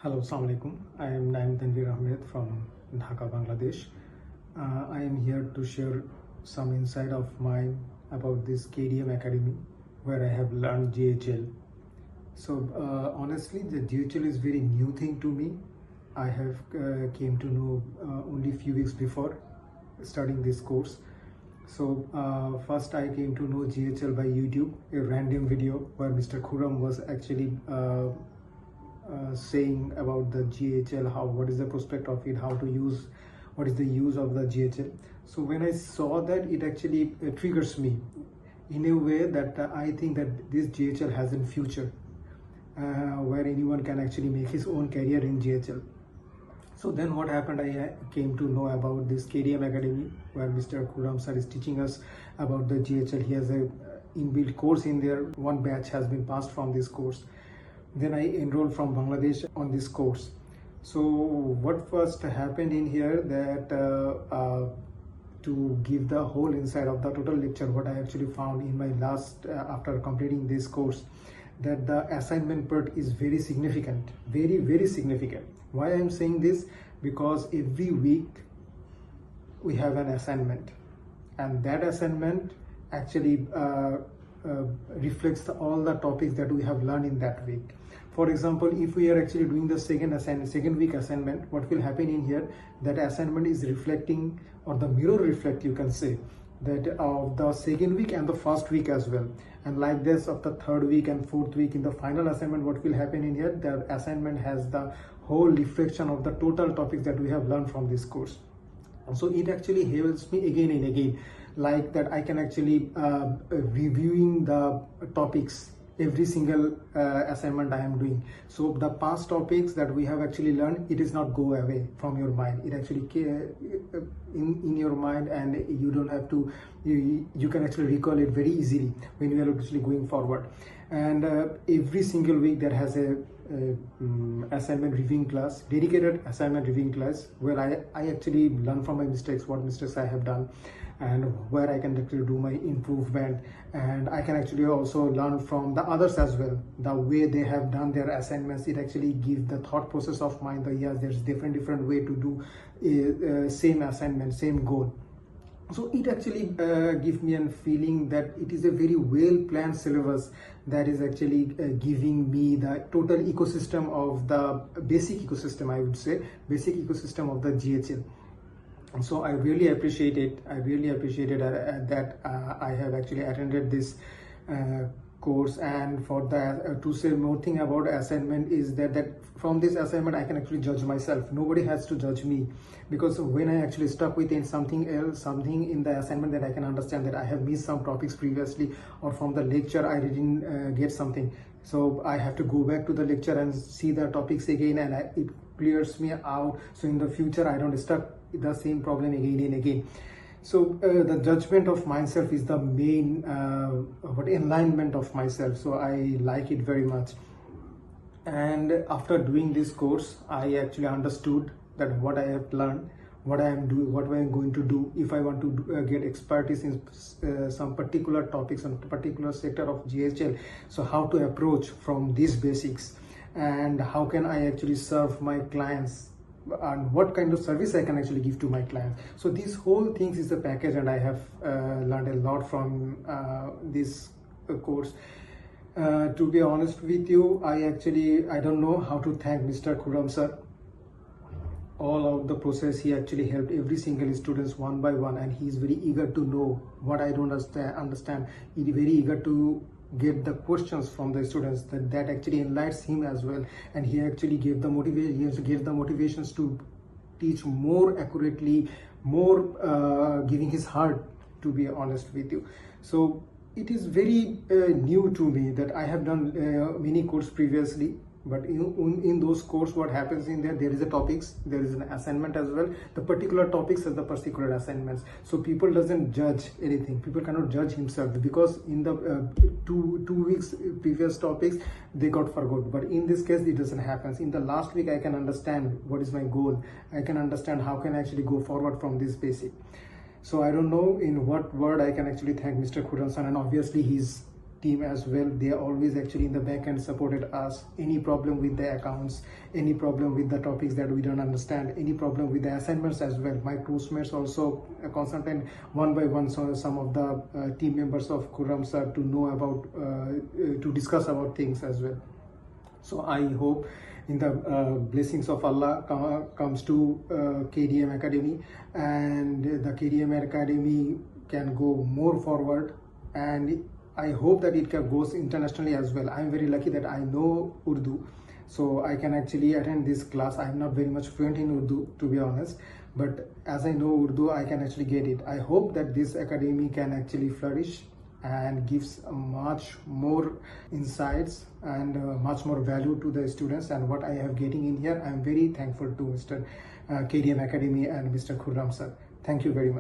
Hello, Assalamu alaikum. I am Nayyem Tanvir from Dhaka, Bangladesh. I am here to share some insight of mine about this KDM Academy where I have learned GHL. So honestly, the GHL is very new thing to me. I have came to know only few weeks before starting this course. So first I came to know GHL by YouTube, a random video where Mr. Khurram was actually saying about the GHL, what is the prospect of it, how to use, what is the use of the GHL. So when I saw that, it actually triggers me in a way that I think that this GHL has a future where anyone can actually make his own career in GHL. So then what happened, I came to know about this KDM Academy where Mr. Khurram sir is teaching us about the GHL. He has a inbuilt course in there. One batch has been passed from this course. Then I enrolled from Bangladesh on this course. So what first happened in here that to give the whole insight of the total lecture, what I actually found in my last after completing this course, that the assignment part is very significant, very significant. Why I am saying this? Because every week we have an assignment, and that assignment actually reflects all the topics that we have learned in that week. For example, if we are actually doing the second week assignment, what will happen in here, that assignment is reflecting, or the mirror reflect, you can say, that of the second week and the first week as well. And like this of the third week and fourth week, in the final assignment, what will happen in here, the assignment has the whole reflection of the total topics that we have learned from this course. So it actually helps me again and again, like that I can actually reviewing the topics every single assignment I am doing. So the past topics that we have actually learned, it is not go away from your mind. It actually in your mind, and you don't have to, you can actually recall it very easily when you are actually going forward. And every single week there has a assignment reviewing class, dedicated assignment reviewing class, where I actually learn from my mistakes, what mistakes I have done, and where I can actually do my improvement. And I can actually also learn from the others as well, the way they have done their assignments. It actually gives the thought process of mine that yes, there's different way to do same assignment, same goal. So it actually gives me a feeling that it is a very well planned syllabus that is actually giving me the total ecosystem of the basic ecosystem, I would say, basic ecosystem of the GHL. So I really appreciate it. I really appreciated that I have actually attended this course. And for that, to say more thing about assignment is that from this assignment I can actually judge myself. Nobody has to judge me, because when I actually stuck within something else, something in the assignment that I can understand that I have missed some topics previously, or from the lecture I didn't get something, so I have to go back to the lecture and see the topics again, and it clears me out. So in the future I don't stuck the same problem again and again. So the judgment of myself is the main alignment of myself. So I like it very much. And after doing this course, I actually understood that what I have learned, what I am doing, what I am going to do if I want to get expertise in some particular topics and particular sector of GHL. So how to approach from these basics, and how can I actually serve my clients, and what kind of service I can actually give to my clients. So this whole things is a package, and I have learned a lot from this course. To be honest with you, I don't know how to thank Mr. Khurram sir. All of the process, he actually helped every single students one by one, and he is very eager to know what I don't understand. He is very eager to get the questions from the students that actually enlightens him as well, and he actually gave the motivation. He also gave the motivations to teach more accurately, more giving his heart, to be honest with you. So it is very new to me that I have done many courses previously, but in those courses, what happens in there is a topics, there is an assignment as well, the particular topics and the particular assignments. So people doesn't judge anything, people cannot judge himself, because in the two weeks previous topics they got forgot, but in this case it doesn't happen. In the last week I can understand what is my goal, I can understand how can I actually go forward from this basic. So I don't know in what word I can actually thank Mr. Khurram sir, and obviously he's team as well. They are always actually in the back end supported us. Any problem with the accounts, any problem with the topics that we don't understand, any problem with the assignments as well. My course also consulted one by one, so some of the team members of Khurram sir to know about, to discuss about things as well. So I hope in the blessings of Allah comes to KDM Academy, and the KDM Academy can go more forward, and I hope that it goes internationally as well. I'm very lucky that I know Urdu, so I can actually attend this class. I'm not very much fluent in Urdu, to be honest, but as I know Urdu, I can actually get it. I hope that this academy can actually flourish and gives much more insights and much more value to the students, and what I have getting in here. I'm very thankful to Mr. KDM Academy and Mr. Khurram sir. Thank you very much.